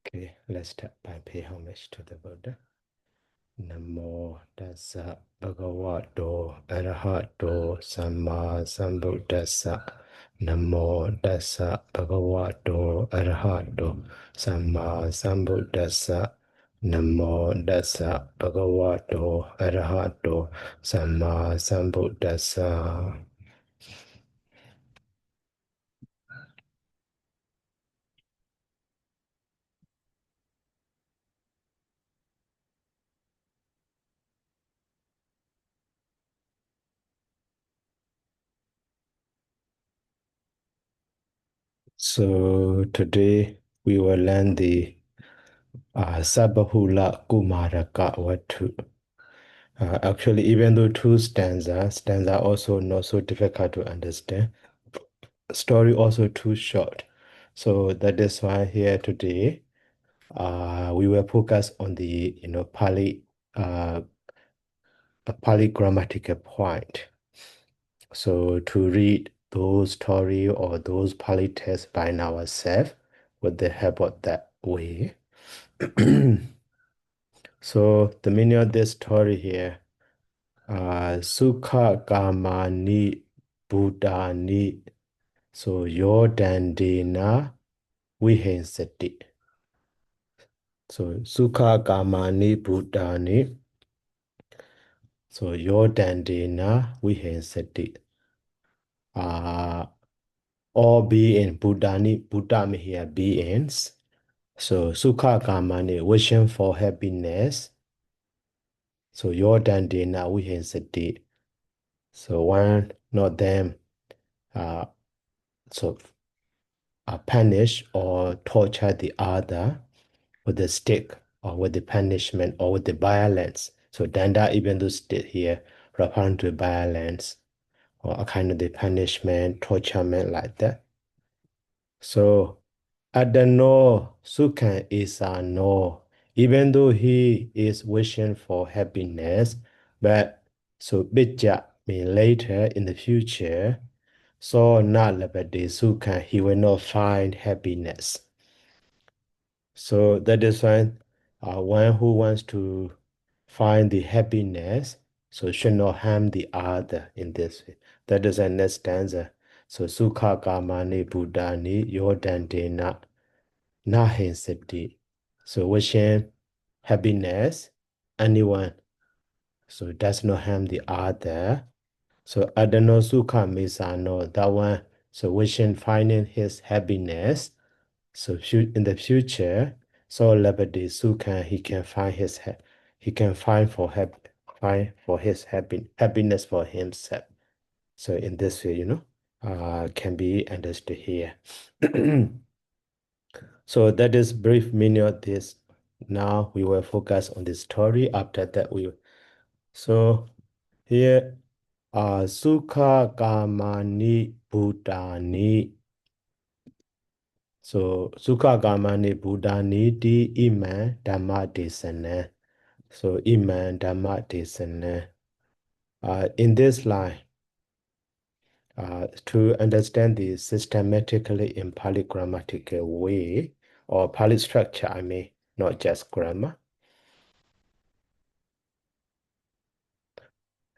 Okay, let's start by pay homage to the Buddha. Namo tassa bhagavato arahato samma sambuddhassa. Namo tassa bhagavato arahato samma sambuddhassa. Namo tassa bhagavato arahato samma sambuddhassa. So today we will learn the Sabbahulakuma. Actually, even though two stanza also not so difficult to understand. Story also too short. So that is why here today we will focus on the a Pali grammatical point. So to read those story or those Pali texts by ourselves with the help of that way. So the meaning of this story here, Sukha Kamani Buddhani, so Yodandena Vihensati. So Sukha Kamani Buddhani, so Yodandena Vihensati. All being Buddhani, Buddha mean here beings. So Sukha Kamani, wishing for happiness. So Yodandena Vihensati. So one, not them, so punish or torture the other with the stick or with the punishment or with the violence. So danda, even though state here, referring to violence or a kind of the punishment, torturement like that. So Adano Sukha is a no, even though he is wishing for happiness, but so bija mean later in the future, so not labade Sukha, he will not find happiness. So that is why one who wants to find the happiness, so should not harm the other in this way. That is the next stanza. So Sukha Kamani Buddhani Yodandena Nahinsati. So wishing happiness, anyone, so does not harm the other. So Adano Sukha Misano, that one, so wishing finding his happiness. So in the future, so liberty Sukha, he can find he can find for his happiness for himself. So in this way, can be understood here. So that is brief meaning of this. Now we will focus on the story. After that, so here Sukha Kamani Buddhani. So Sukha Kamani Buddhani di Iman Dhamma Desana. So Iman Dhamma Desana. In this line, to understand this systematically in Pali grammatical way or Pali structure, I mean, not just grammar.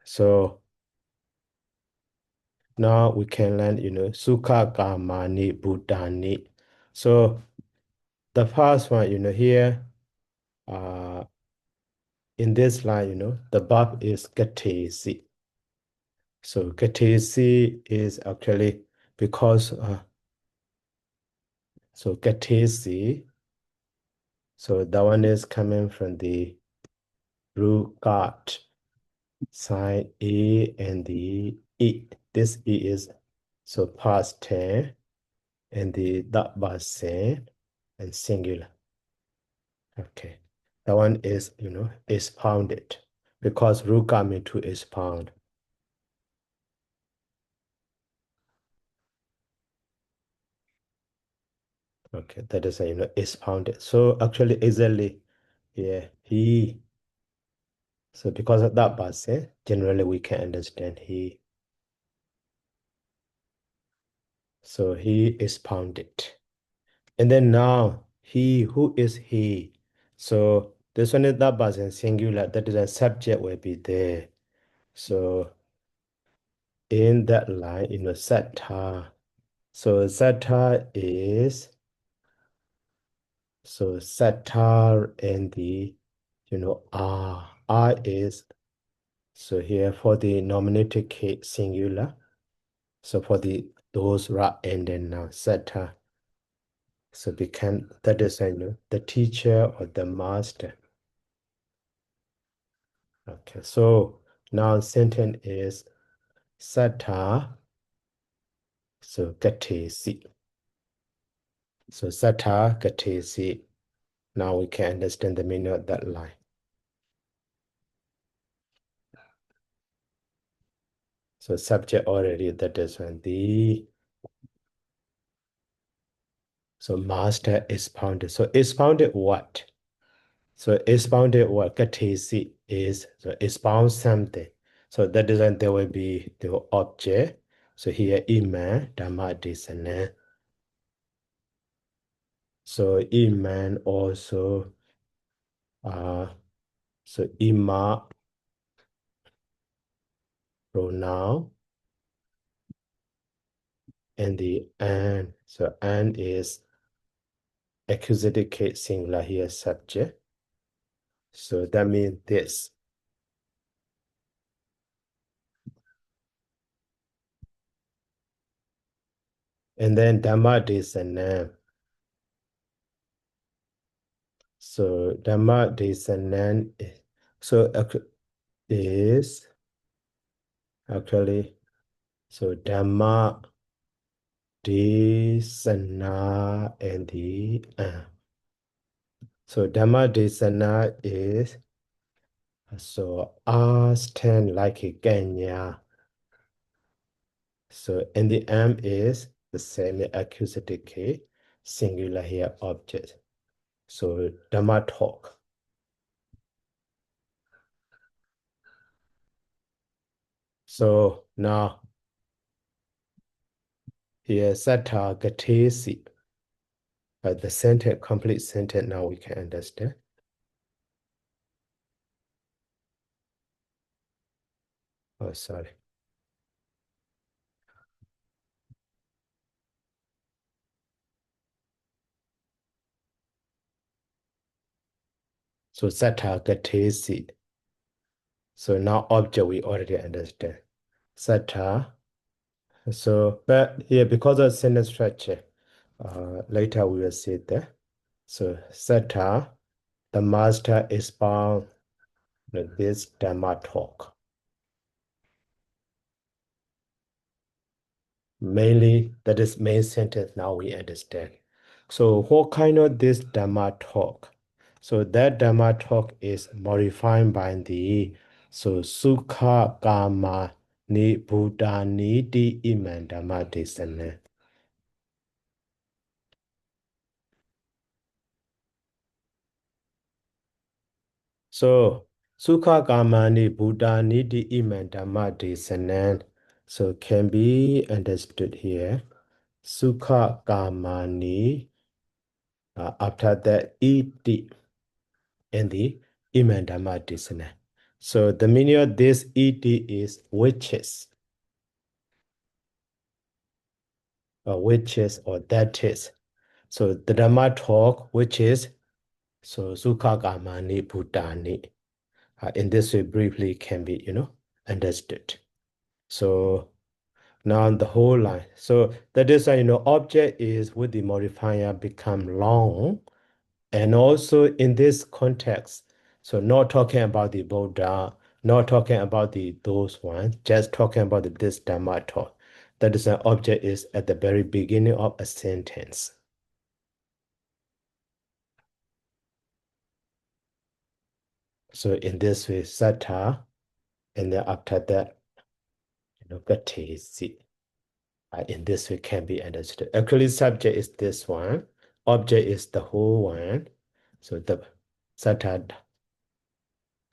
So now we can learn, Sukha Kamani Buddhani. So the first one, here, in this line, the verb is Gatesi. So Gatesi is actually because, so Gatesi, so that one is coming from the root gat, sign A and the E. This E is, so past tense, and the that was and singular. Okay. That one is, expounded because ruka means to expound. Okay, that is, expounded. So actually, easily, yeah, he. So because of that base, generally we can understand he. So he expounded. And then now, He, who is he? So this one is the present singular, that is a subject will be there. So in that line, sattha. So sattha is, so sattha and the, are is, so here for the nominative case singular. So for those ra and then now sattha. So become, that is, the teacher or the master. Okay, so now sentence is sattha, so gatesi. So sattha gatesi. Now we can understand the meaning of that line. So subject already, that is when so master expounded. So expounded what? So expounded what? Gatesi is, so expound something. So that is when there will be the object. So here, iman, dhamma, desana. So iman also, so ima, pronoun, and the and. So and is accusative case singular here, subject. So that means this. And then Dhamma is a name. So Dhamma is a name. So is actually, so Dhamma Desana and the so Dhamma Desana is, so stand like a Ganya. So and the is the same accusative case, singular here object. So Dhamma talk. So now here sattha gatesi. The sentence, complete sentence, now we can understand. Oh, sorry. So sattha gatesi. So now object we already understand. Sattha. So, but here because of sentence structure, later we will see that. So sattha, the master expound this Dhamma talk. Mainly, that is main sentence now we understand. So what kind of this Dhamma talk? So that Dhamma talk is modified by the so Sukha Kama Ni Buddha Niti Iman Dhamma Desana. So Sukha Kama Ni Buddha Niti Iman Dhamma Desana. So can be understood here. Sukha Kama Ni, after that iti in the Iman Dhamma Desana. So the meaning of this iti is witches, or witches, or that is. So the Dhamma talk, which is so Sukha Kamani Bhutani. In this way, briefly can be, understood. So now the whole line. So that is, object is with the modifier become long. And also in this context, so not talking about the Buddha, not talking about those ones, just talking about this Dhamma talk. That is an object is at the very beginning of a sentence. So in this way, sattha, and then after that, gatesi. In this way can be understood. Actually, subject is this one, object is the whole one. So the sattha.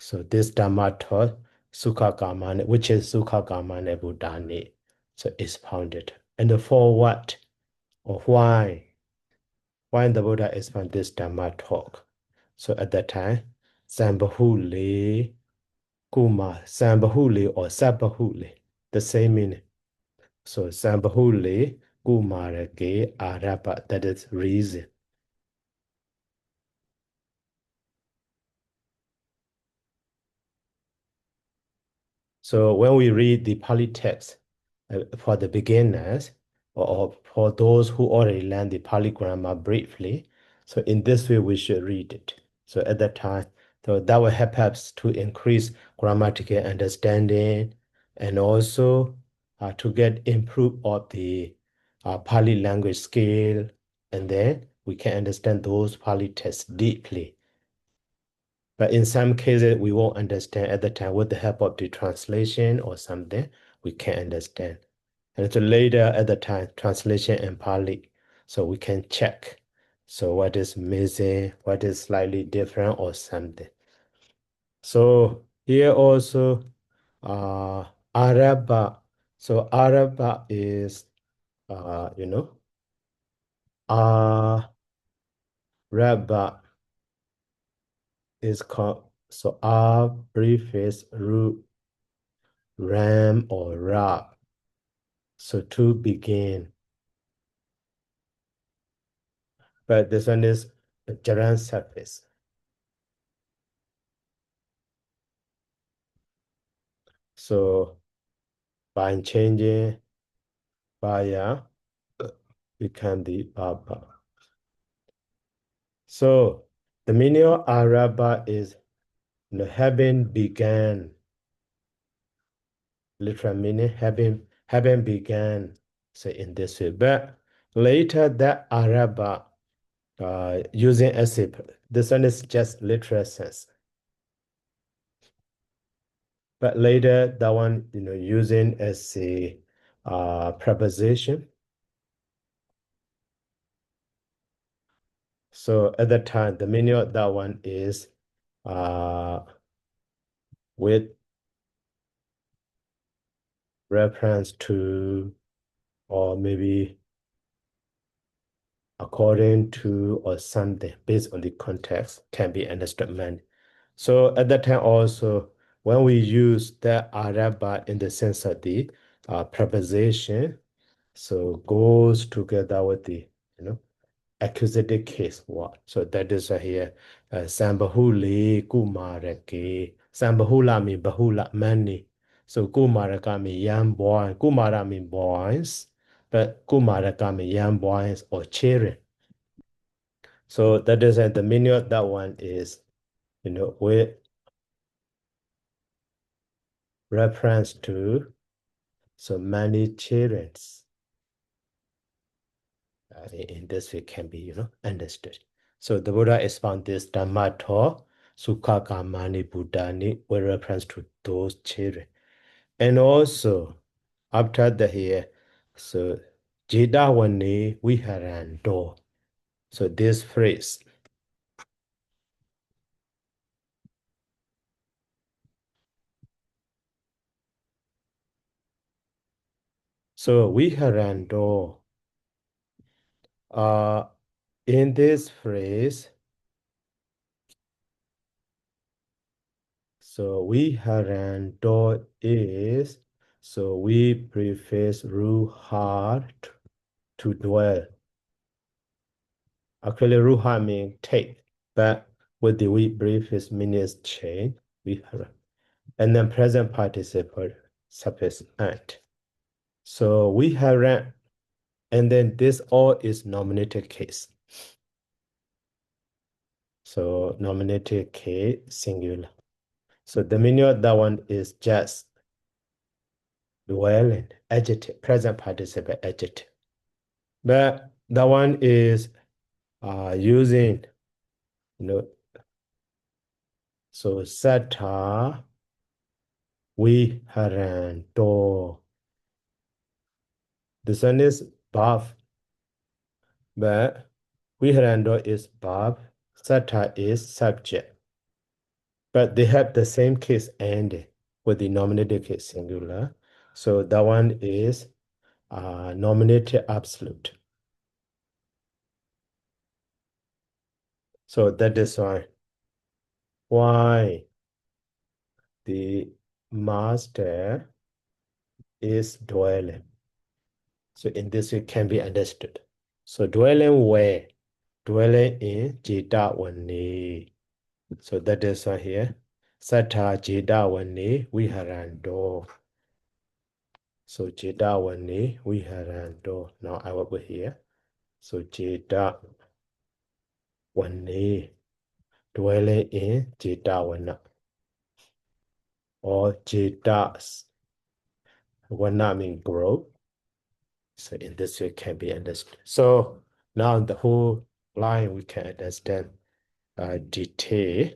So this Dhamma taught Sukha Kamane, which is Sukha Kamane Buddhani. So expounded. And for what? Or why? when the Buddha explained this Dhamma talk. So at that time, Sambahulakumā, Sambahuli or Sabbahuli, the same meaning. So Sambahulakumārakavatthu, that is reason. So when we read the Pali text for the beginners or for those who already learned the Pali grammar briefly, so in this way we should read it. So at that time, so that will help us to increase grammatical understanding and also to get improve of the Pali language skill, and then we can understand those Pali texts deeply. But in some cases, we won't understand at the time with the help of the translation or something, we can understand. And so later at the time, translation in Pali, so we can check. So what is missing, what is slightly different or something. So here also, Araba. So Araba is, you know, Araba is called, so R prefix root ram or rab. So to begin. But this one is a gerund suffix. So by changing baya become the baba. So the meaning of araba is having began. Literal meaning having began. So in this way. But later that araba using as a, this one is just literal sense. But later that one, using as a preposition. So at the time, the meaning of that one is with reference to, or maybe according to, or something based on the context can be understood meant. So at that time also, when we use the araba in the sense of the preposition, so goes together with the, accusative case word. So that is here, Sambahulakumārakavatthu. Sambahula means bahula, many. So Kumaraka means young boy. Kumara means boys, but Kumaraka means young boys or children. So that is the meaning of that one is, with reference to, so many children. In this way can be, understood. So the Buddha expound this Dhammapada, Sukhakamani Buddhani with reference to those children. And also, after the here, so Jedavane Viharando. So this phrase. So Viharando, in this phrase, so Viharando is, so we preface ruha to dwell. Actually, ruha means take, but with the we preface meaning is change, vihara. And then present participle suffix ant. So vihara, and then this all is nominative case. So nominative case singular. So the meaning of that one is just dwelling, adjective, present participle adjective. But that one is using, so sata viharanto. This one is verb, but viharando is verb, sata is subject. But they have the same case ending with the nominative case singular. So that one is nominative absolute. So that is why the master is dwelling. So in this way can be understood. So dwelling where? Dwelling in Jetavane. So that is why here. Sattha Jetavane Viharanto. So Jetavane Viharanto. Now I will put here. So Jetavane, dwelling in Jetavana. Or Jetas. Vana means growth. So in this way can be understood. So now the whole line we can understand detail.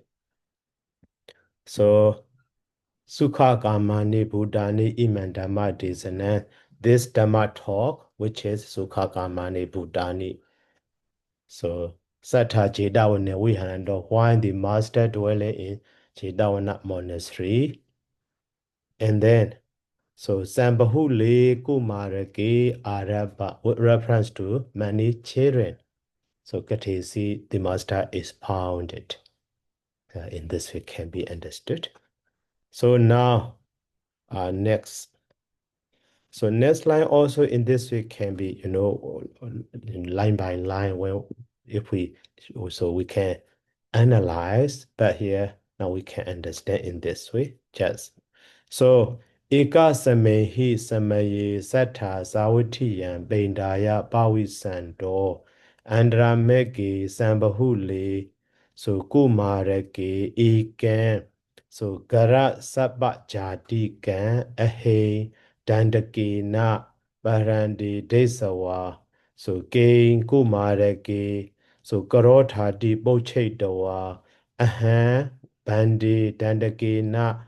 So Sukha Kamani Buddhani Iman Dhamma Desana. This Dhamma talk, which is Sukha Kamani Buddhani. So Sattha Jetavana Viharanda, while the master dwelling in Jetavana monastery. And then so Sambahulakumārakavatthu with reference to many children. So Katesi, the master is founded. In this way can be understood. So now next. So next line also in this way can be, line by line. Well, if we also we can analyze, but here now we can understand in this way. Just so Eka samehi samaye sattha savutiyan bendaya pawisando andrameki sambahule so kumarake ekan so gara sabba jati kan ahe dandakena parandi desawa so gain kumarake so karothati pochaitawa ahan bandi dandakena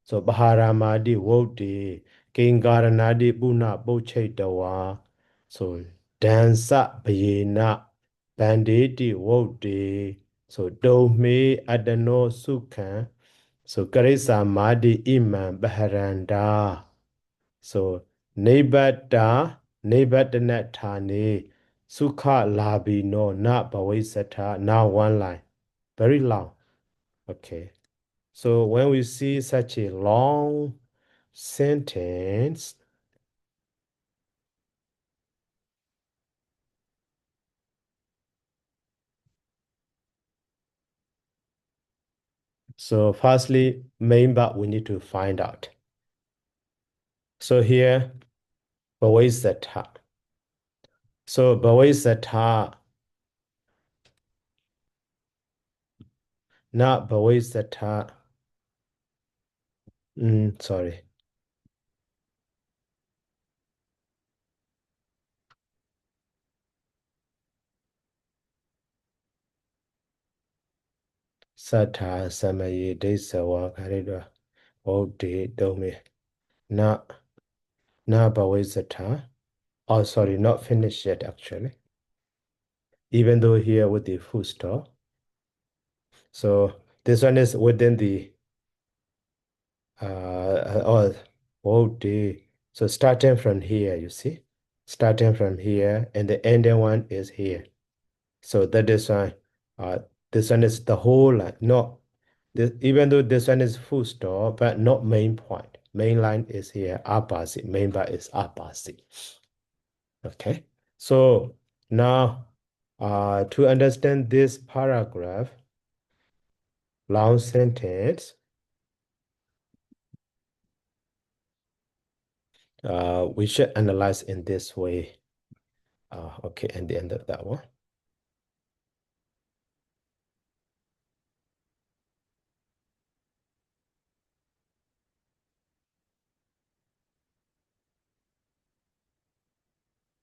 so Baharamadi Wodi, Kingaranadi Buna Bochaitawa, so Dansa Bayena, Banditi Wodi, so Dome Adano Sukan, so Karisa Madi Iman Baharanda, so Nebadanatane, Sukha Labi no not Bawisata, now one line, very long, okay. So when we see such a long sentence, so firstly, main part we need to find out. So here, Bhavisatha. So Bhavisatha, not Bhavisatha. Sorry. Sattha Samaye Desawa Karidwa Ode Dome. Not Bhavisatha. Oh, sorry, not finished yet actually. Even though here with the full stop. So this one is within the day. So starting from here, you see, starting from here, and the ending one is here. So that is why this one is the whole line. No, this, even though this one is full stop, but not main point. Main line is here, opposite. Main bar is opposite. Okay. So now to understand this paragraph, long sentence, we should analyze in this way. Okay, and the end of that one.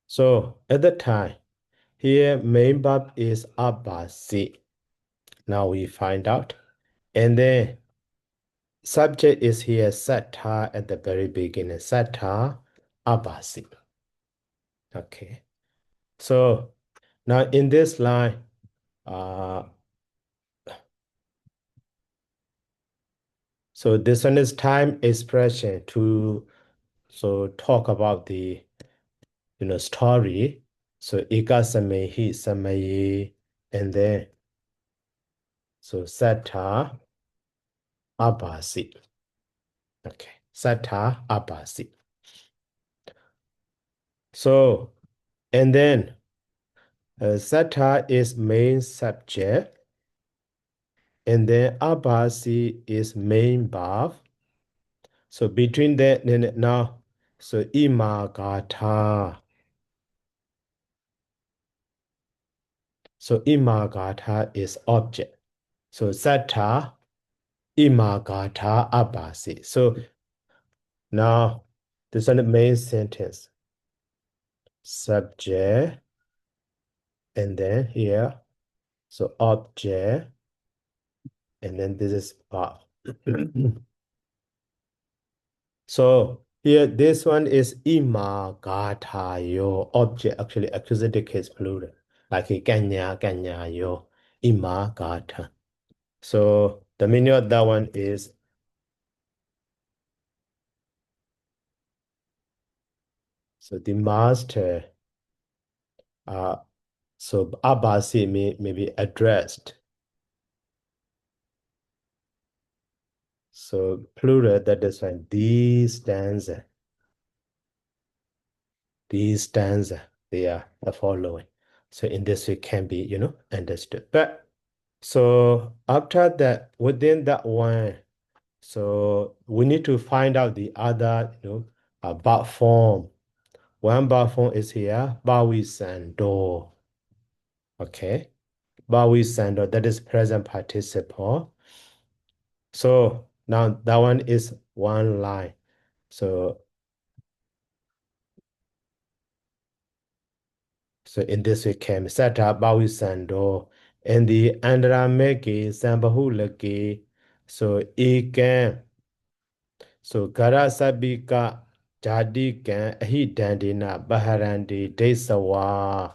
So at the time, here main verb is abasi. Now we find out. And then subject is here sattha at the very beginning. Sattha abasi. Okay. So now in this line, so this one is time expression to talk about the story. So ika samehi samaye, and then So Sattha Abhasi. Okay. Sattha Abhasi. So, and then Sattha is main subject, and then Abhasi is main verb. So between that, then now, so Imagatha. So Imagatha is object. So Sattha Imagatha Abhasi. So now this is the main sentence. Subject, and then here, so object, and then this is verb. So here, this one is Imagatha yo, object, actually accusative case plural. Like kanya yo, Imagatha. So the meaning of that one is so the master so Abhasi may be addressed. So plural, that is fine. These stanza, they are the following. So in this way can be, understood. But so after that, within that one, so we need to find out the other, verb form. One verb form is here, Bawi Sando. Okay. Bawi Sando, that is present participle. So now that one is one line. So in this way can Sattha Bawi Sando. And the Andrameke Sambahulake. So Ekan. So Gara Sabika Jadikan Ahidandina Baharandi Desawa.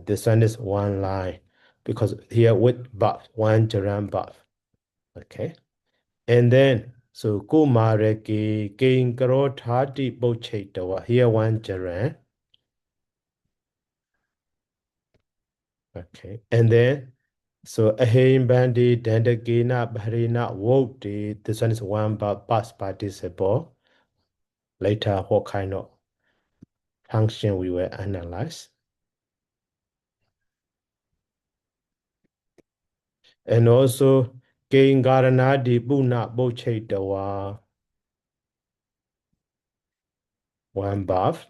This one is one line. Because here with buff, one jaran buff. Okay. And then so Kumareki King Karotati Bochetawa. Here one jaran. Okay. And then so Ahim Bandi Dandagina Bharina Woti. This one is one but past participle. Later, what kind of function we will analyze. And also Gaingaranadi Buna Bochetawa. One buff.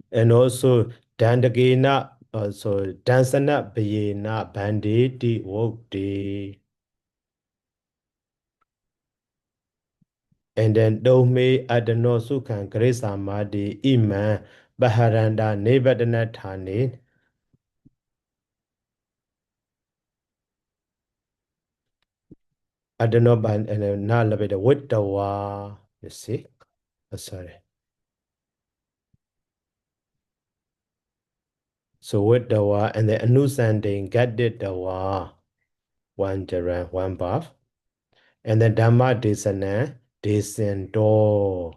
And also Dandagina, so Dansana Bayena Banditi Wokti. And then Dome Adano Sukan Grace Iman Baharanda Nebadana Tani. Adano Ban and Nalabeda Wittawa. You see? Oh, sorry. So Wittawa and the Anusanding Gaditawa. One Jaran, one buff. And then Dhamma Desana Desendo.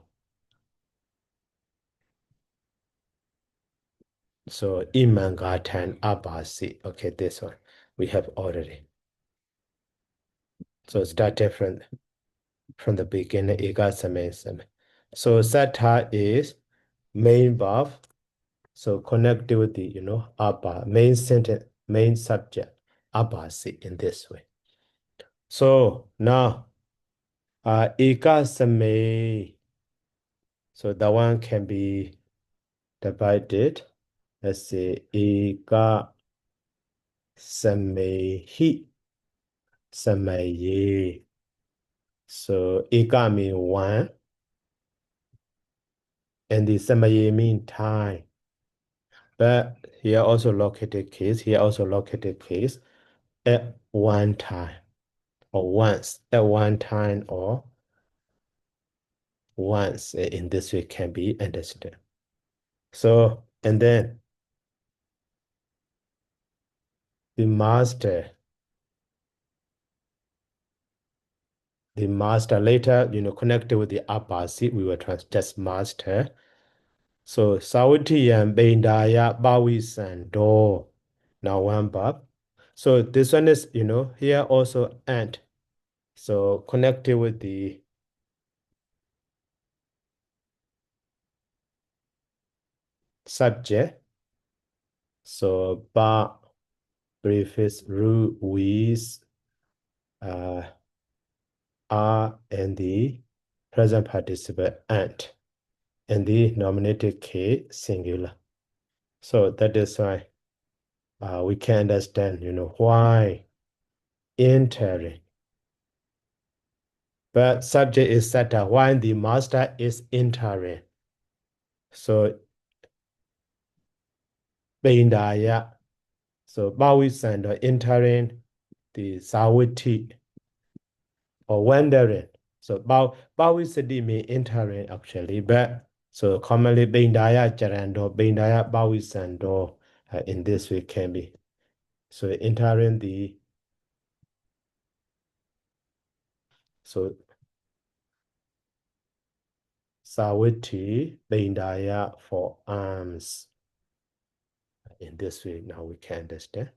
So Imangatan Abasi. Okay, this one we have already. So start different from the beginning. Igasame. So Sattha is main verb. So connected with the, Abba, main sentence, main subject, Abasi in this way. So now Igasame. So that one can be divided. Let's say Igasame hi. Samaye. So Eka mean one, and the Samaye mean time. But here also located case, at one time, or once, at one time, or once in this way can be understood. So, and then the master later, connected with the Abasi, we will just master. So Sawatiyan Bendaya Bawi Sando. Now one verb. So this one is, here also ant. So connected with the subject. So ba prefix ru with are and the present participle ant and the nominative case singular. So that is why we can understand, why entering. But subject is Sata, why the master is entering. So Beindaya. So Bawisand or entering the Sawiti or wandering. So Bawisadi mean entering actually, but so commonly Beindaya Jarando, Beindaya Bawisando in this way can be. So entering the so Sawiti Beindaya for arms. In this way, now we can understand.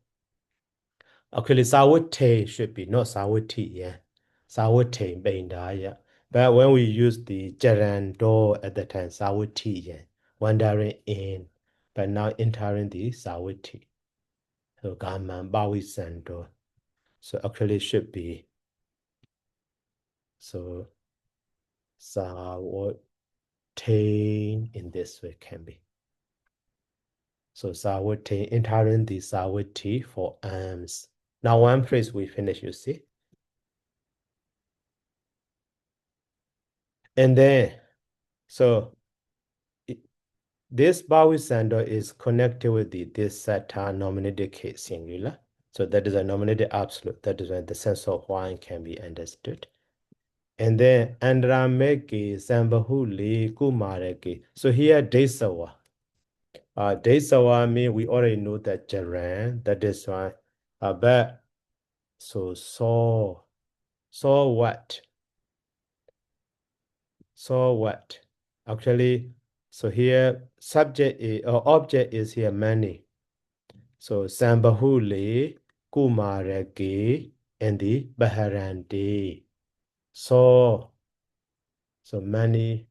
Actually, Sawate should be not Sawati, yeah. Sawate Beindaya. But when we use the Jarando at the time, Sawati, yeah, wandering in, but now entering the Sawati. So Gaman Bawi Sando. So actually should be so Sawate in this way can be. So Sawate entering the Sawati for arms. Now one phrase we finish, you see. And then, so this Bowie sender is connected with this Sata nominated case singular. So that is a nominated absolute. That is when the sense of wine can be understood. And then Andrameki Sambahulakuma. So here Desawa. Desawa mean we already know that Jaran. That is why. But so saw what? So what? Actually, so here subject is, or object is here many. So Sambahuli, Kumaragi, and the Baharandi. So many,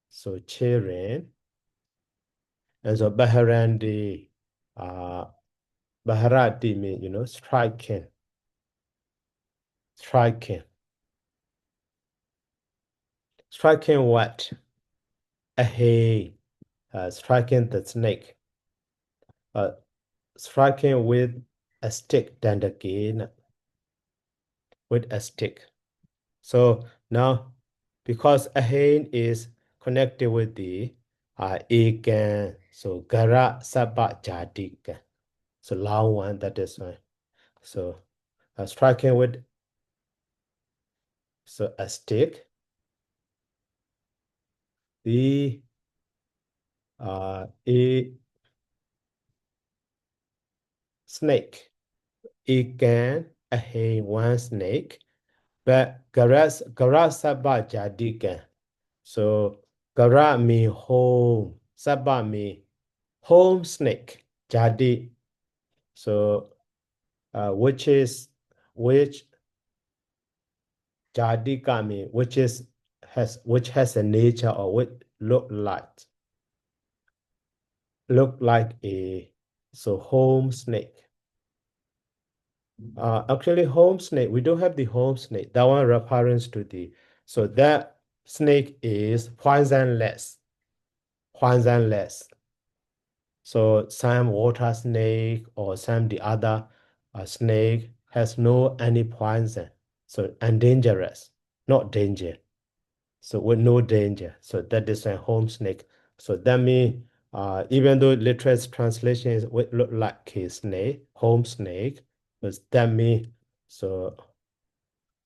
so children, and so Baharandi, Baharati mean, striking, striking. Striking what? A hay, striking the snake. Striking with a stick, then again with a stick. So now, because a hen is connected with the ekan, so gara sabba jadika. So long one, that is why. So striking with a stick, the a snake. Ekan, a hen, one snake. But gara sabba jadika. So gara mean home, sabba mean home snake, jadi. So which jadi mean which has a nature or which look like a home snake. Actually, home snake, we don't have the home snake. That one reference to the, so that snake is poisonless. Poisonless. So some water snake or some the other snake has no any poison. So and dangerous, not danger. So with no danger. So that is a home snake. So that means even though literal translation is look like a snake, home snake, but that means so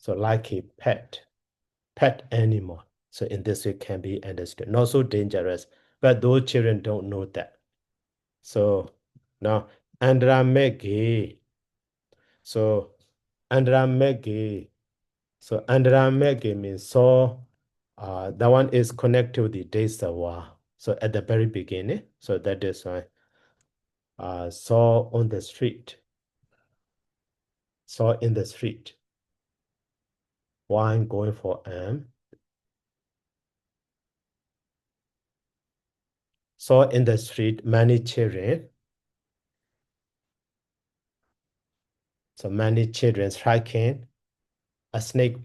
like a pet animal. So in this way can be understood. Not so dangerous, but those children don't know that. So now Andramegi. So Andramegi. So Andramegi means so that one is connected to the Desawa. So at the very beginning, so that is why saw on the street. Saw in the street. One going for M. Saw in the street many children. So many children striking a snake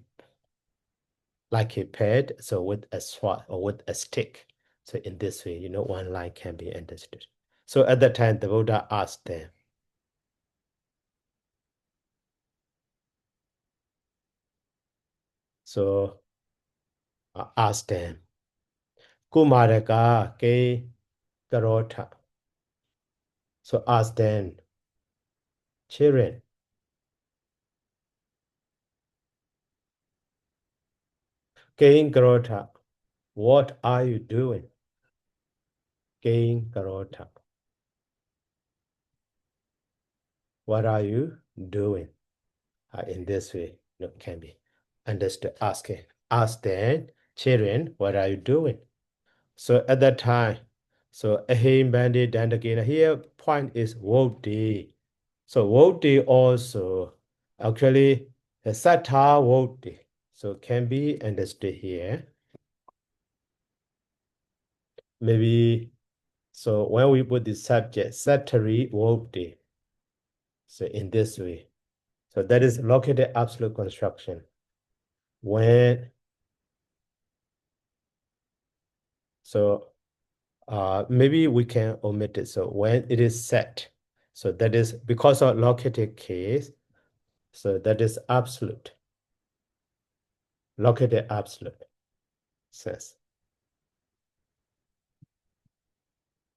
like a pet, so with a sword or with a stick. So in this way, one line can be understood. So at that time, the Buddha asked them. So asked them, Kumaraka ke karota. So ask them, children, ke karota, what are you doing? Ke karota. What are you doing? In this way, can be understood. Asking, ask them, children, what are you doing? So at that time, so ahim bandi dandakina, here point is wodi. So wodi also actually a sata wodi. So can be understood here. Maybe so when we put the subject satari wodi. So in this way. So that is located absolute construction. When so maybe we can omit it. So when it is set, so that is because of located case, so that is absolute. Located absolute says.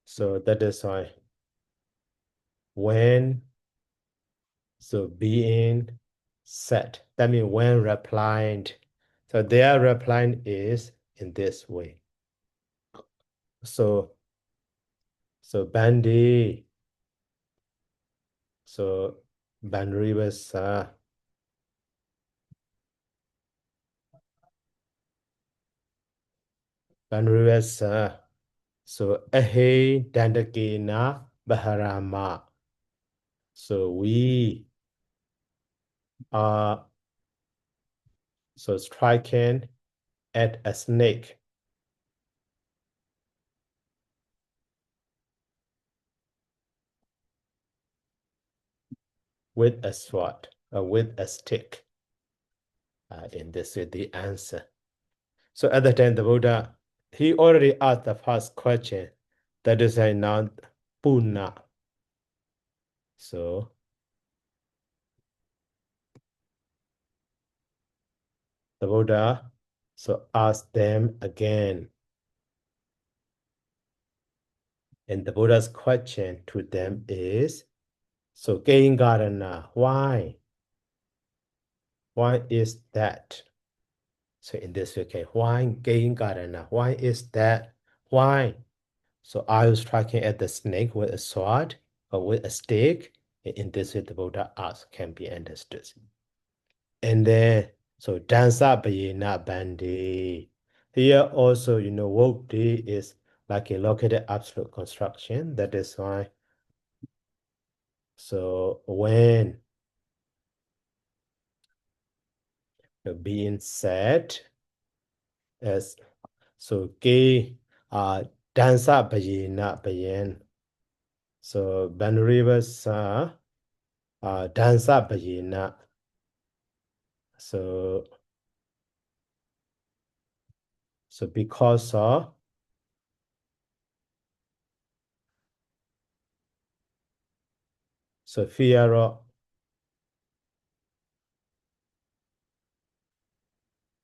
So that is why when, so being set, that means when replying. So their replying is in this way. So bandi, so bandrivasa, bandrivasa. So ahe dandakena baharama. So we are so striking at a snake. With a sword or with a stick. In this is the answer. So at the time, the Buddha, he already asked the first question. That is a non puna. So the Buddha so asked them again. And the Buddha's question to them is, so Gaingarana, why? Why is that? So in this way, okay, why Gaingarana? Why is that? Why? So are you striking at the snake with a sword or with a stick? In this way, the Buddha asks can be understood. And then, so dansa bayena bandi. Here also, wokti is like a located absolute construction. That is why. So when being said as so ke dansa bayena bayen. So banrivasa dansa bayena. So because of fear of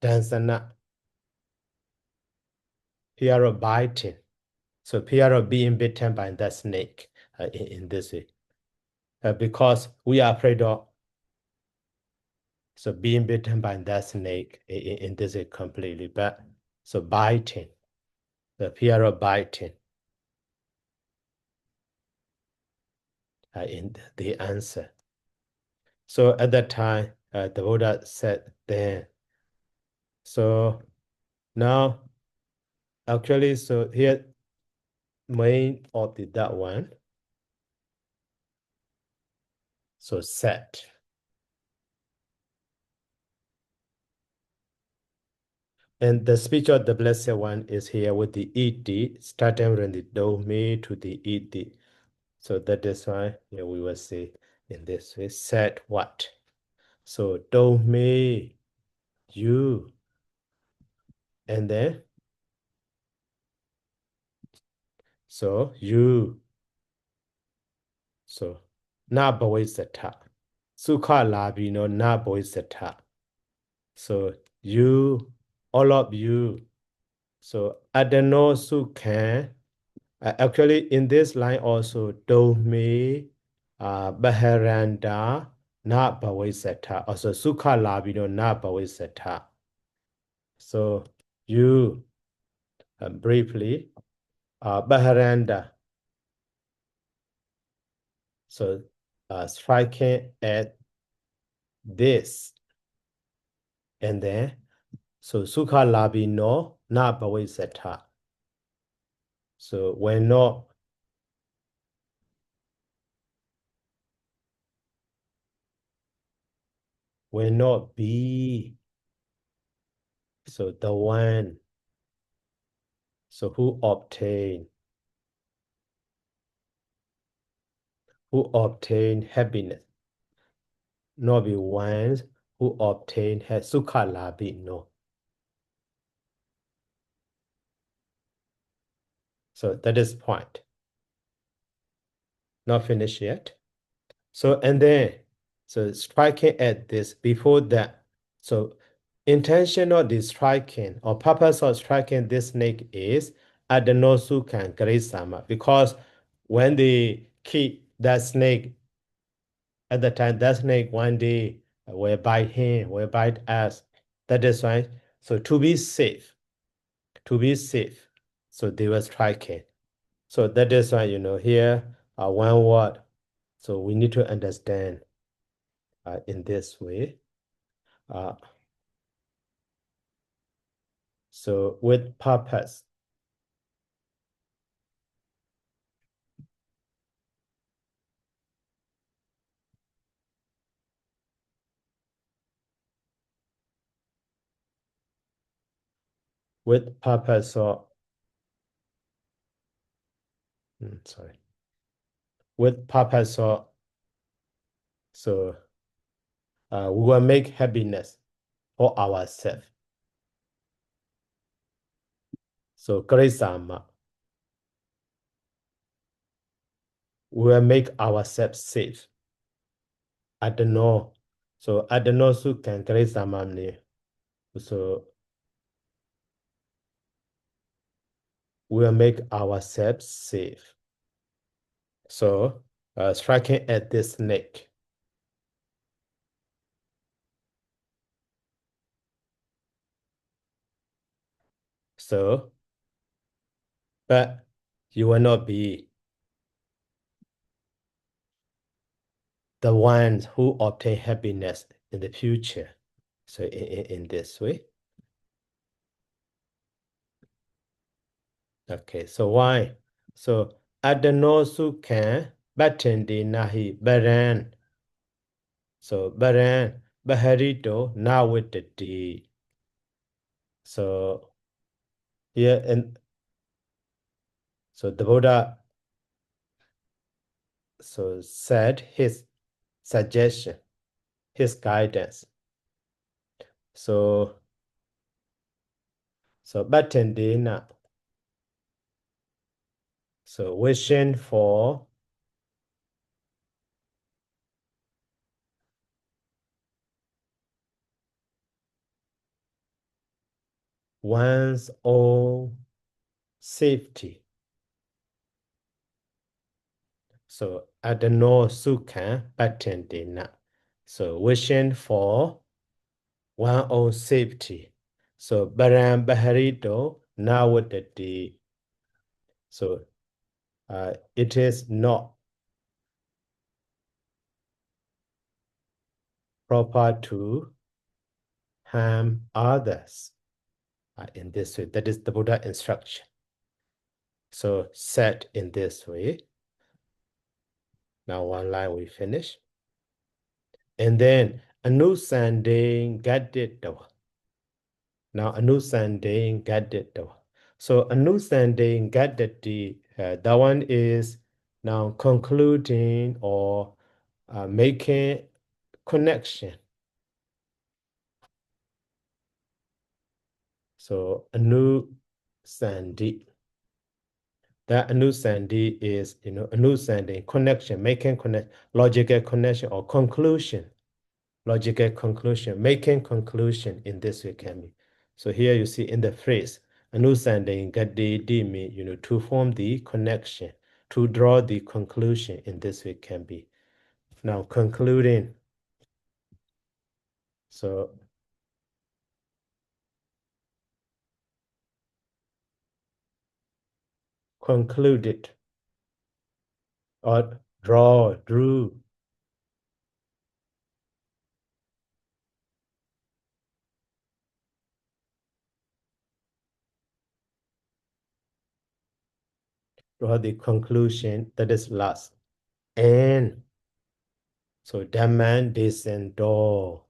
dansana, fear of biting. So fear of being bitten by that snake in this way. Because we are afraid of so being bitten by that snake in this way completely. But so biting, the fear of biting in the answer. So at that time, the Buddha said then, so now actually, so here main of that one. So set. And the speech of the Blessed One is here with the ed, starting from the do me to the ed. So that is why here we will say in this way, said what? So do me, you, and then so you, so na bhavisatha. Sukha labi no na bhavisatha. So you, all of you. So adano sukha. Actually, in this line also, do me, baharanda, na bhavisatha. Also, sukha labido na bhavisatha. So, you, briefly, baharanda. So, striking at this. And then, so, sukha labino, na bhavisatha. So, will not be. So, the one. So, who obtain happiness, not be ones who obtain sukha labhi, no. So that is point. Not finished yet. So and then, so striking at this before that. So intention of the striking or purpose of striking this snake is adenosukan grisama, because when they keep that snake at the time, that snake one day will bite him, will bite us. That is why. So to be safe, so they were striking. So that is why, here, one word. So we need to understand in this way. So with purpose. With purpose or sorry. With purpose or so we will make happiness for ourselves. So Karisama. We will make ourselves safe. I don't know. So I don't know who can Karisama. So we will make ourselves safe. So striking at this snake. So, but you will not be the ones who obtain happiness in the future. So in this way. Okay, so why? So adanosu can batende nahi baran. So baran baharito nawitati. So here and so the Buddha so said his suggestion, his guidance. So batendena. So wishing for one's own safety. So adano sukha patendena. So wishing for one's own safety. So baram baharito nawatati. So it is not proper to harm others in this way. That is the Buddha instruction. So said in this way. Now one line we finish. And then anusanding gaditawa. Now anusanding gaddetta. So anusanding gaddati, that one is now concluding or making connection. So anusandi. That anusandi is, anusanding connection, making connect, logical connection or conclusion. Logical conclusion, making conclusion in this way can be. So here you see in the phrase, anusanding gaddi mean, to form the connection, to draw the conclusion in this way can be. Now concluding. So concluded or drew. Draw the conclusion that is last. And so Dhamman descendo.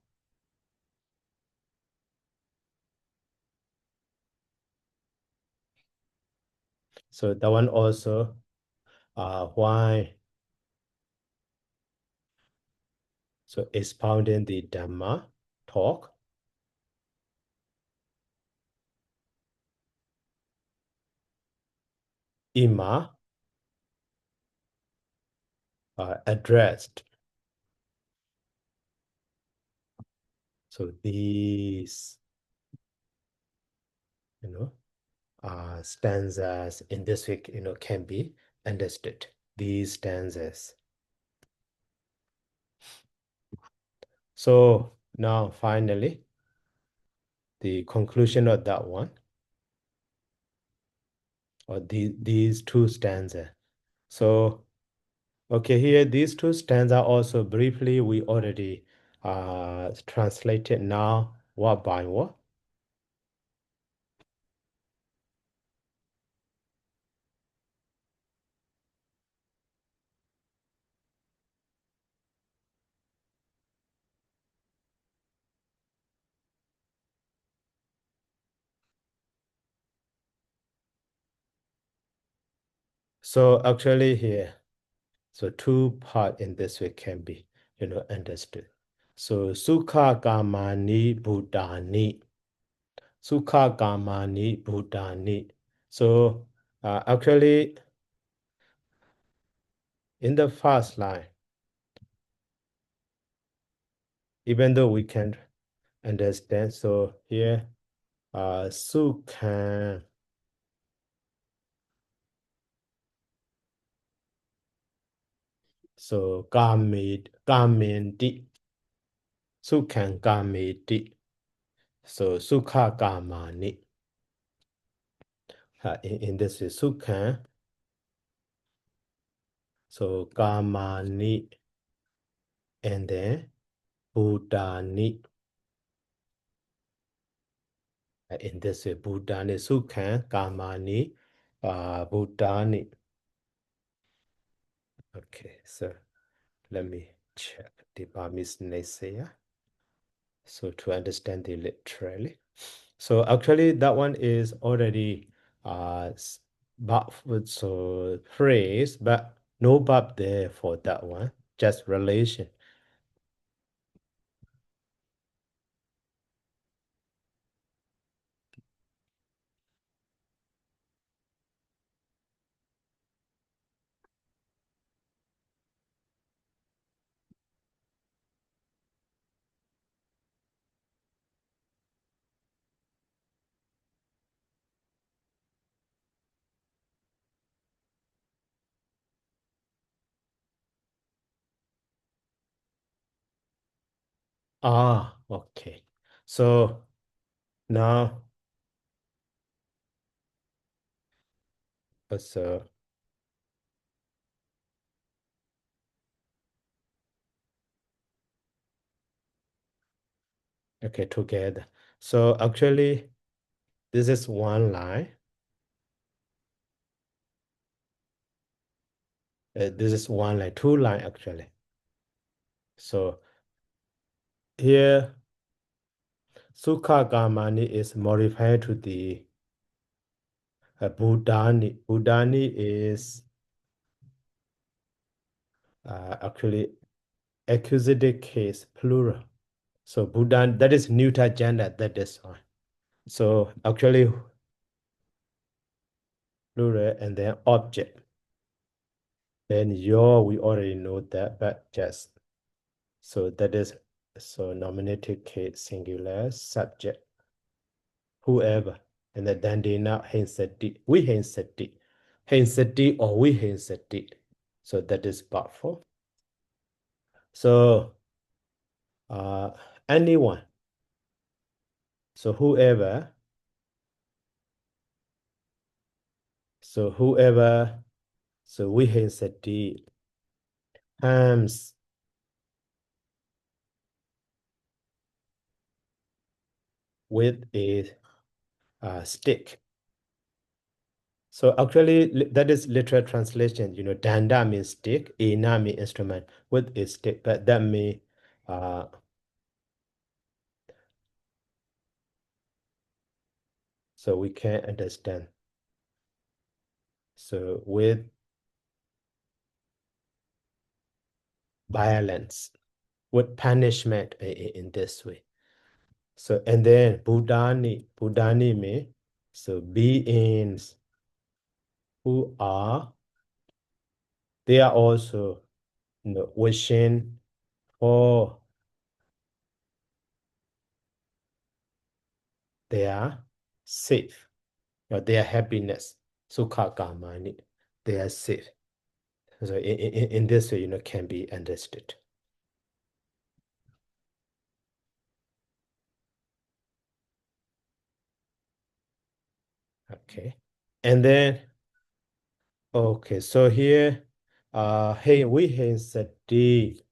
So that one also why. So expounding the Dhamma talk. Ima addressed. So these, stanzas in this week, can be understood. These stanzas. So now finally, the conclusion of that one, or these two stanzas. So, okay, here these two stanzas also briefly we already translated now word by word. So actually here, so two part in this way can be, understood. So Sukha Kamani Bhutani. Sukha Kamani Bhutani. So actually in the first line, even though we can understand, so here Sukha, so Kamenti, Sukha Kameti. So Sukha Kamani. In this is Sukha. So Kamani and then Bhutani. In this way, Bhutani, Sukha, Kamani, Bhutani. Okay, so let me check the Burmese Naysaya. So to understand the literally. So actually that one is already so phrase, but no bab there for that one, just relation. Okay. So now, so okay, together. So actually, this is one line. This is one line, two line actually. So here, Sukha Kamani is modified to the Buddhani. Buddhani is actually accusative case plural. So Buddhan, that is neuter gender, that is one. So actually plural and then object. Then your, we already know that, but just. So that is, so nominative case singular, subject, whoever. And then they now hensati, we hensati, hensati or we hensati. So that is powerful. So anyone. So whoever. So whoever. So we hensati harms with a stick. So actually, that is literal translation. You know, danda means stick, ena means instrument with a stick, but that may so we can understand. So with violence, with punishment in this way. So and then Buddhani means so beings who are they are also wishing for their safe or their happiness. Sukha kamani, they are safe. So in this way, can be understood. Okay. And then, okay, so here, hey, we have sati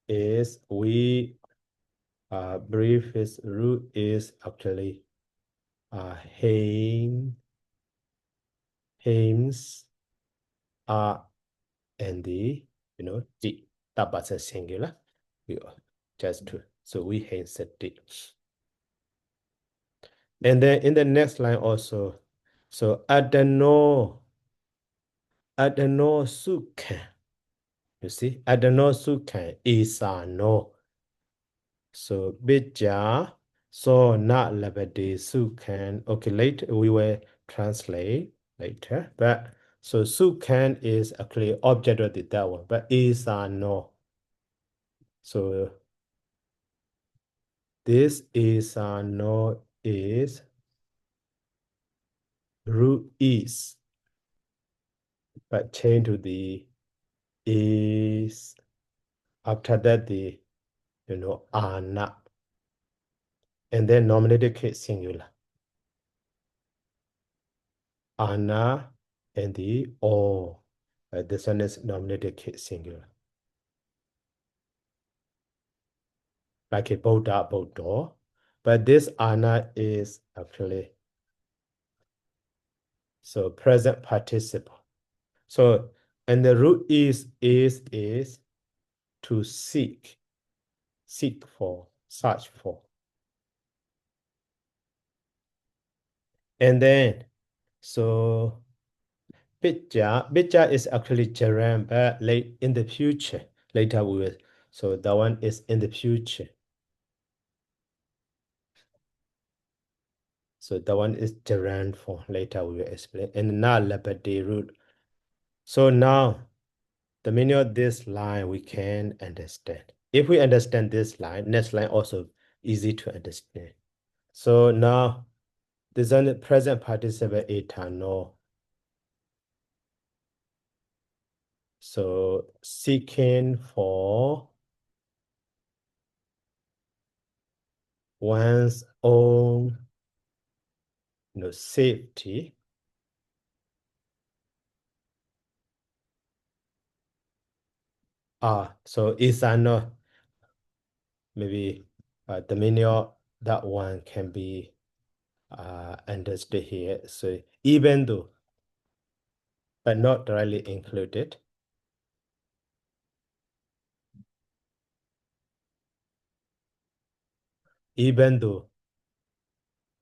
is we brief is root is actually hymns are and the the that's a singular. We just two. So we have sati. And then in the next line also, so adano sukha. You see, adano sukha is no. So bija so not labade sukhan. Okay, later we will translate later. But so sukhan is actually object of that one, but is no. So this is no is root is, but change to the is after that the ana. And then nominative case singular. Ana and the O. This one is nominative case singular. Like a Buddha, Buddha. But this ana is actually so present participle. So and the root is to seek for, search for. And then so Bija is actually Jaram, but late in the future. Later we will. So that one is in the future. So that one is Jaran form. Later we will explain. And now Labadi root. So now the meaning of this line we can understand. If we understand this line, next line also easy to understand. So now this is the present participle eternal. So seeking for one's own safety. So isano, maybe the meaning of that one can be understood here. So even though, but not directly included. even though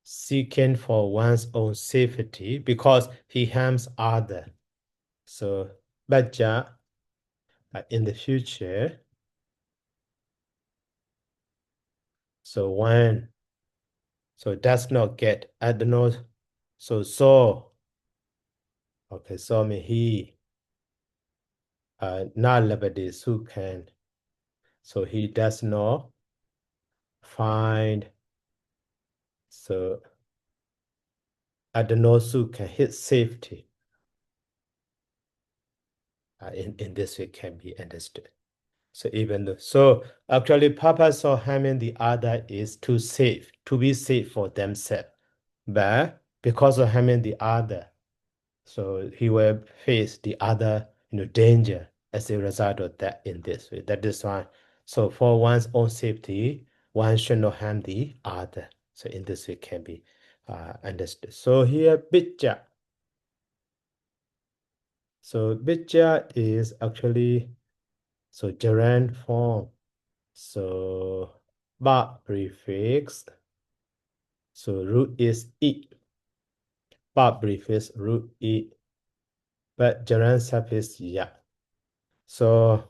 seeking for one's own safety because he harms others. So, but in the future, so one, so does not get, I don't know, so, okay, so me he, not labadis who can, so he does not find, so I don't know who can hit safety. In this way can be understood. So even though, so actually purpose of harming the other is to be safe for themselves. But because of harming the other, so he will face the other, danger as a result of that in this way. That is why. So for one's own safety, one should not harm the other. So in this way can be understood. So here, bitcha. So bitcha is actually so gerund form. So ba prefix. So root is e. Ba prefix root e. But gerund suffix ya. So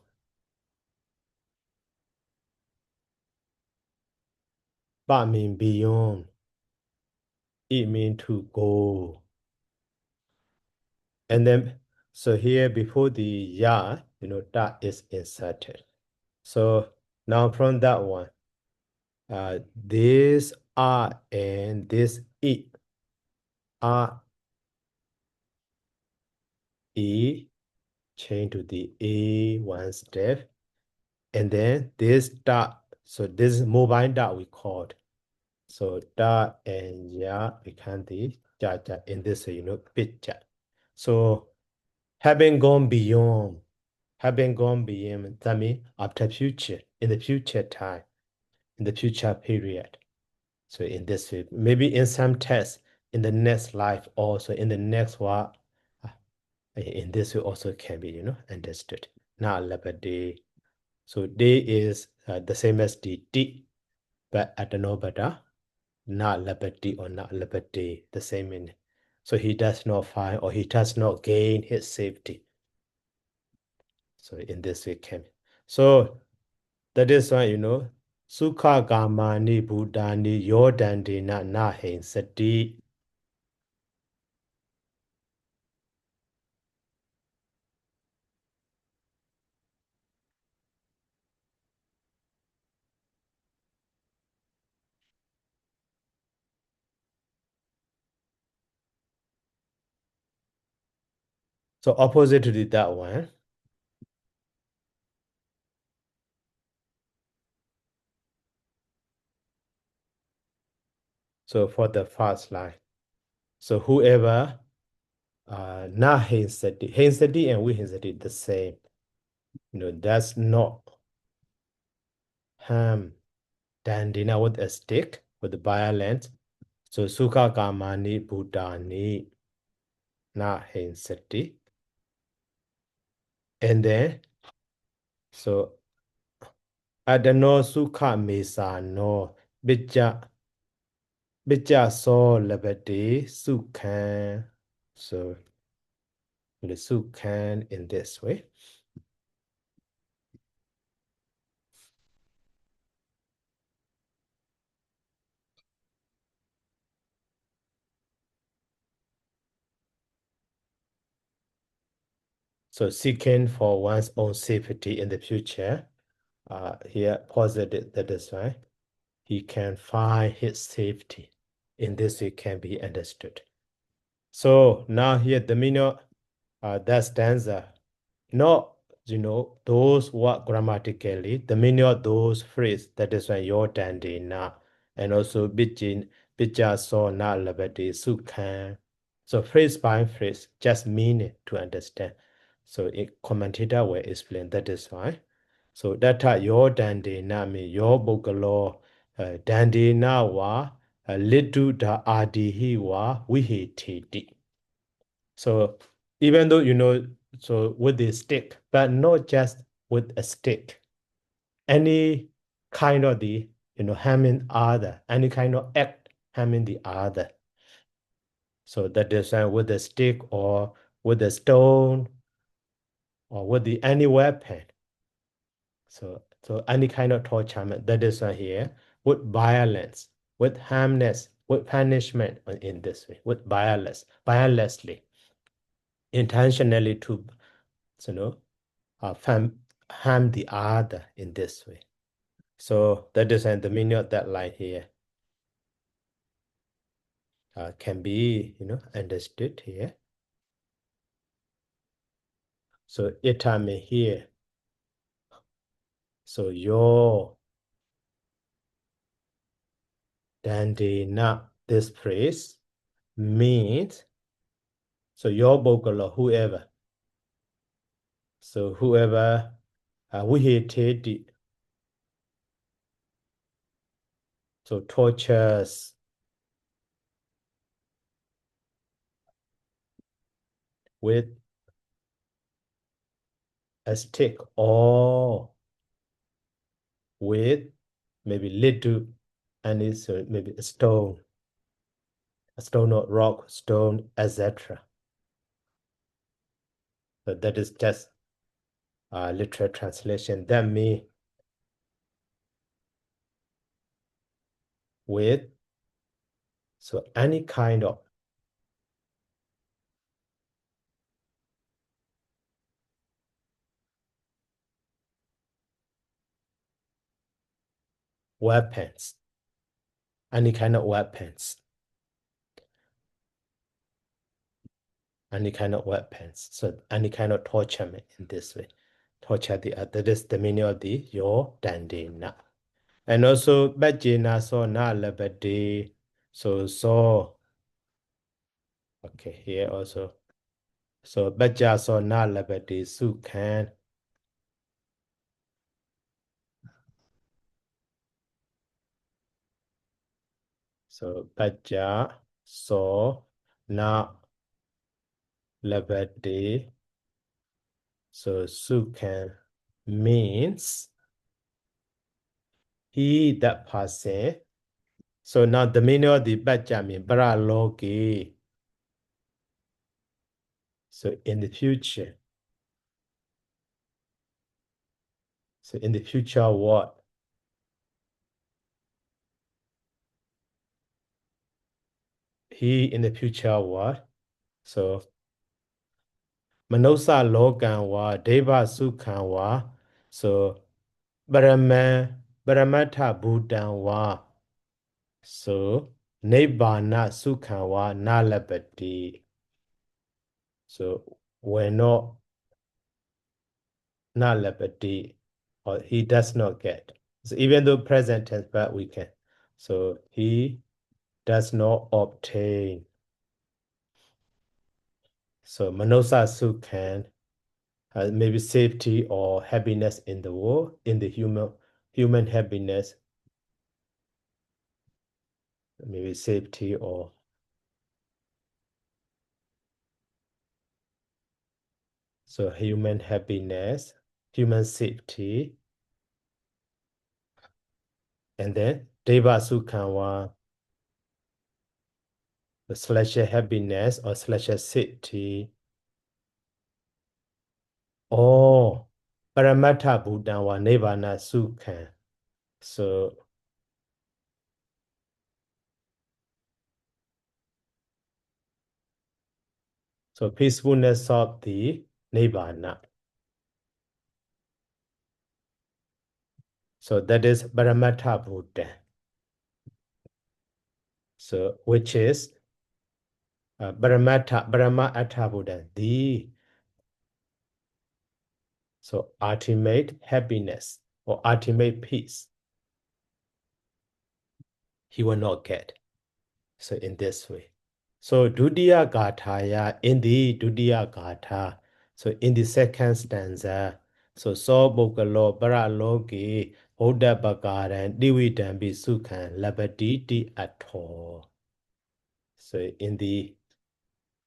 ba mean beyond. E mean to go. And then so here before the ya, that is inserted. So now from that one, this R and this E are E change to the A one step. And then this dot, so this is mobile dot we called. So dot and ya become the ja in this, picture. So having gone beyond, that means after future, in the future time, in the future period. So in this way, maybe in some tests, in the next life, also in the next one, in this way also can be, understood. Now, day. So day is the same as the D, but at the Dhammapada, not labati or not labati, the same meaning. So he does not find or he does not gain his safety. So in this way can. So that is why, Sukha Gamani Buddhani Yodandina Nahin Sati. So opposite to that one. So for the first line. So whoever na hinsati. Hinsati and we hinsati the same. That's not harm dandina with a stick with the violence. So sukha kamani buddhani na hinsati. And then so adano sukha mesa no bija so labati sukhan. So the sukhan in this way. So seeking for one's own safety in the future, here positive, that is right. He can find his safety. In this way can be understood. So now here the meaning that stanza, not those who are grammatically, the meaning of those phrases, that is why your dandy na, and also bijin, bija so na labati sukhan. So phrase by phrase, just meaning to understand. So a commentator will explain that is why. So data your dandy na me your bogalo dandy na wa lidu da adihi wa wihiti. So even though so with the stick, but not just with a stick, any kind of the harming other, any kind of act harming the other. So that is with a stick or with a stone or with any weapon. So any kind of torture, that is here, with violence, with harmness, with punishment in this way, with violently, intentionally to, harm the other in this way. So that is the meaning of that line here. Can be, understood here. So itame here. So your dandina, this phrase means, so your bogala, whoever. So whoever vihiteti, so tortures with a stick or with maybe little, and it's maybe a stone or rock, stone, etc. So that is just a literal translation. That means with, so any kind of weapons, any kind of weapons, any kind of weapons. So any kind of torture in this way. Torture the other. That is the meaning of the your dandina. And also bajina so na labadi. So okay, here also. So baja so na labadi sukhan. So baja so na labadi. So sukhan means he, that person. So now the meaning of the baja means paraloki. So in the future. So in the future, what? He in the future, what? So Manosa Lokan wa Deva Sukhan wa. So Paramata Bhutan wa. So Nibbana Sukhan wa Nalapati. So we're not Nalapati, or he does not get. So even though present tense, but we can. So he does not obtain. So Manosa Sukhan, maybe safety or happiness in the world, in the human happiness, maybe safety or so human happiness, human safety, and then Deva Sukhanwa, slash happiness or slash safety, or Paramata Bhutanwa Nirvana Sukhan. So peacefulness of the Nibbana. So that is Paramata Bhutan. So which is Brahma Atta Buddha, the so ultimate happiness or ultimate peace, he will not get. So in this way. So Dudiya Gathaya, in the Dudiya Gatha, so in the second stanza, so Bogalo Paraloki, Buddha Bagaran, Dividambi Sukhan, Labaditi Atho. So in the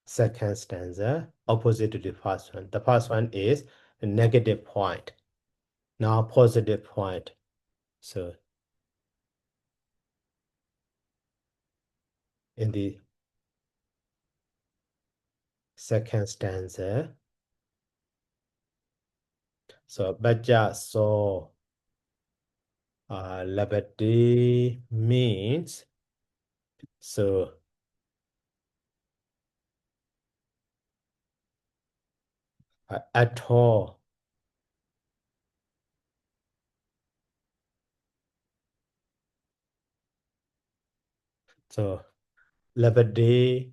second stanza, opposite to the first one. The first one is a negative point. Now positive point. So in the second stanza. So Bhaja so Labati means so Aṭṭhakathā. So Labati,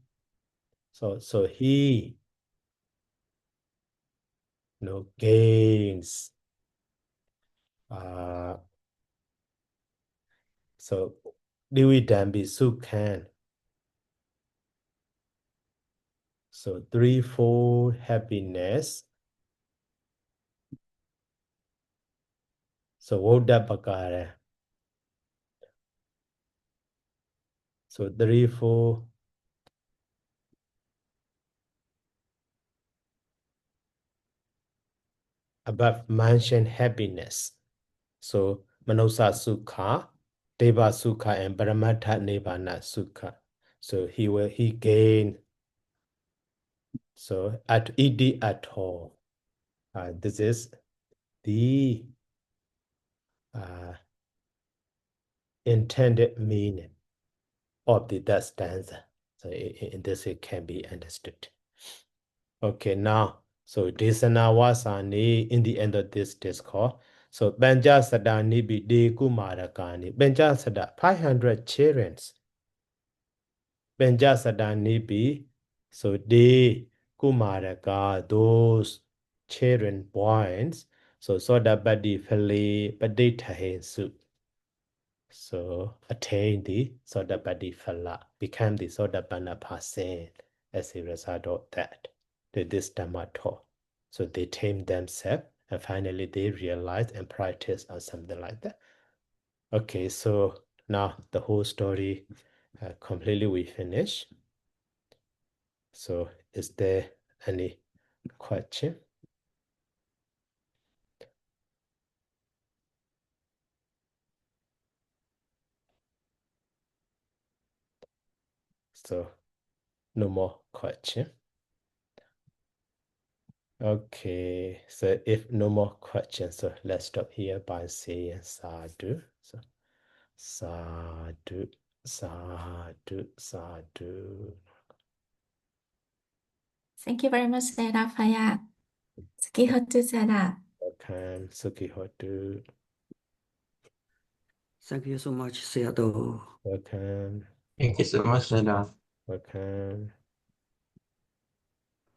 so he gains so Dividambi Sukhan. So threefold happiness. So Vodapakara. So threefold above mentioned happiness. So Manosa Sukha, Deva Sukha, and Brahmata Nibbana Sukha. So he gain. So at id at all. This is the intended meaning of the stanza. So in this it can be understood. Okay, now so Desana Wasani in the end of this discourse. So Banja Sada Nibi De Kumarakani. Banja Sada 500 children. Banja Sada Nibi. So De Kumaraka, those children boys. So Soda Badi Fali Baditahe Su. So attain the Soda Badi Fala, become the Soda Bana Pasen as a result of that. To this Dhammapada. So they tame themselves and finally they realize and practice or something like that. Okay, so now the whole story completely we finish. So is there any question? So no more question. Okay, so if no more questions, so let's stop here by saying sadhu. So sadhu, sadhu, sadhu. Thank you very much, Raphael. Sukihotu Sada. Welcome, Sukihotu. Thank you so much, Seattle. Welcome. Thank you so much, Nada. Welcome.